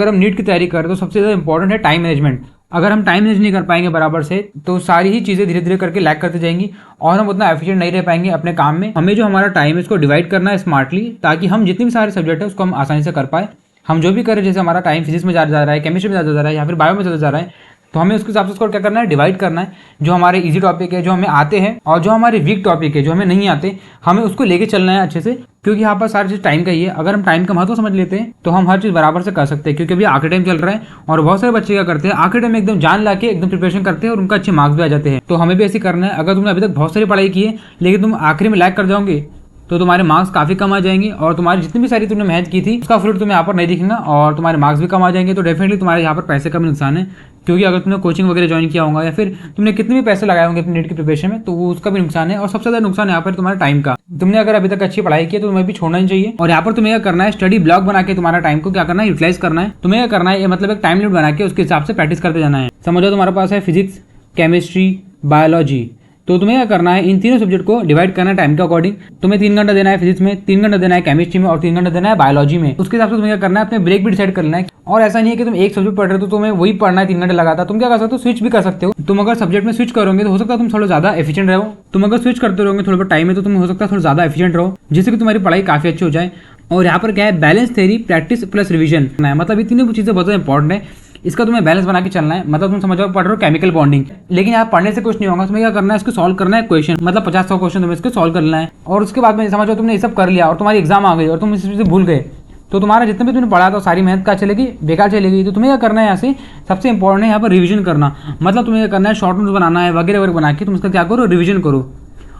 अगर हम नीट की तैयारी करें तो सबसे ज़्यादा इंपॉर्टेंट है टाइम मैनेजमेंट। अगर हम टाइम मैनेज नहीं कर पाएंगे बराबर से तो सारी ही चीज़ें धीरे धीरे करके लैग करती जाएंगी और हम उतना एफिशिएंट नहीं रह पाएंगे अपने काम में। हमें जो हमारा टाइम है उसको डिवाइड करना है स्मार्टली, ताकि हम जितने भी सारे सब्जेक्ट है उसको हम आसानी से कर पाए। हम जो भी करें, जैसे हमारा टाइम फिजिक्स में ज़्यादा जा रहा है, केमिस्ट्री में ज़्यादा जा रहा है या फिर बायो में ज़्यादा जा रहा है, तो हमें उसके हिसाब से उसको क्या करना है, डिवाइड करना है। जो हमारे इजी टॉपिक है, जो हमें आते हैं, और जो हमारे वीक टॉपिक है, जो हमें नहीं आते, हमें उसको लेके चलना है अच्छे से, क्योंकि यहाँ पर सारी चीज़ टाइम का ही है। अगर हम टाइम का महत्व समझ लेते हैं तो हम हर चीज़ बराबर से कर सकते हैं, क्योंकि अभी आखिरी टाइम चल रहा है और बहुत सारे बच्चे क्या करते हैं, आखिरी टाइम में एकदम जान ला के एकदम प्रिपरेशन करते हैं और उनका अच्छे मार्क्स भी आ जाते हैं। तो हमें भी ऐसे करना है। अगर तुमने अभी तक बहुत सारी पढ़ाई की है लेकिन तुम आखिरी में लैग कर जाओगे तो तुम्हारे मार्क्स काफ़ी कम आ जाएंगे और तुम्हारी जितनी भी सारी तुमने मेहनत की थी उसका फ्रूट तुम्हें यहाँ पर नहीं दिखेगा और तुम्हारे मार्क्स भी कम आ जाएंगे। तो डेफिनेटली तुम्हारे यहाँ पर पैसे का भी नुकसान है, क्योंकि अगर तुमने कोचिंग वगैरह ज्वाइन किया होगा या फिर तुमने कितने भी पैसे लगाए होंगे अपनी नीट की प्रिपरेशन में, तो वो उसका भी नुकसान है। और सबसे ज़्यादा नुकसान यहाँ पर तुम्हारे टाइम का। तुमने अगर अभी तक अच्छी पढ़ाई की है तो तुम्हें भी छोड़ना नहीं चाहिए। और यहाँ पर तुम्हें क्या करना है, स्टडी ब्लॉक बना के तुम्हारा टाइम को क्या करना है, यूटिलाइज करना है। तुम्हें क्या करना है, मतलब एक टाइम लिमिट बना के उसके हिसाब से प्रैक्टिस करते जाना है। समझो तुम्हारे पास है फिजिक्स, केमिस्ट्री, बायोलॉजी, तो तुम्हें क्या करना है, इन तीनों सब्जेक्ट को डिवाइड करना है टाइम के अकॉर्डिंग। तुम्हें 3 घंटा देना है फिजिक्स में, 3 घंटा देना है केमिस्ट्री में और 3 घंटा देना है बायोलॉजी में। उसके हिसाब से तुम्हें क्या करना है, अपने ब्रेक भी डिसाइड कर लेना है। और ऐसा नहीं है कि तुम एक सब्जेक्ट पढ़ रहे हो तो तुम्हें वही पढ़ना है 3 घंटे लगातार। तुम क्या कर सकते हो, स्विच भी कर सकते हो। तुम अगर सब्जेक्ट में स्विच करोगे तो हो सकता है तुम थोड़ा ज्यादा एफिशिएंट रहो। तुम अगर स्विच करते रहोगे थोड़ा टाइम में तो तुम हो सकता है थोड़ा ज्यादा एफिशिएंट रहो, जिससे कि तुम्हारी पढ़ाई काफी अच्छी हो जाए। और यहाँ पर क्या है, balance theory, practice plus revision है। मतलब ये तीनों चीजें बहुत ज्यादा इंपॉर्टेंट है। इसका तुम्हें बैलेंस बना के चलना है। मतलब तुम समझो पढ़ रहे हो केमिकल बॉन्डिंग, लेकिन यहाँ पढ़ने से कुछ नहीं होगा। तुम्हें क्या करना है, इसको सॉल्व करना है क्वेश्चन, मतलब 50-100 क्वेश्चन तुम्हें इसको सॉल्व करना है। और उसके बाद में समझो तुमने ये सब कर लिया और तुम्हारी एग्जाम आ गई और तुम इस चीज़ से भूल गए, तो तुम्हारा जितना भी तुमने पढ़ा था सारी मेहनत का चलेगी, बेकार चलेगी। तो तुम्हें क्या करना है, यहाँ से सबसे इंपॉर्टेंट है यहाँ पर रिवीजन करना। मतलब तुम्हें क्या करना है, शॉर्ट नोट्स बनाना है वगैरह वगैरह बना के तुम इसका क्या करो, रिवीजन करो।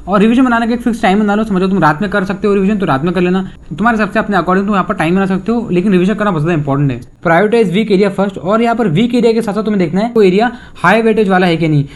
और रिवीजन बनाने का एक फिक्स टाइम बना लो। समझो तुम रात में कर सकते हो रिवीजन, तो रात में कर लेना। तुम्हारे सबसे अपने अकॉर्डिंग तुम यहाँ पर टाइम बना सकते हो, लेकिन रिवीजन करना बहुत ज़्यादा इंपॉर्टेंट है। Prioritise weak area first. और यहाँ पर वीक एरिया के साथ साथ तुम्हें देखना है कोई एरिया हाई वेटेज वाला है कि नहीं।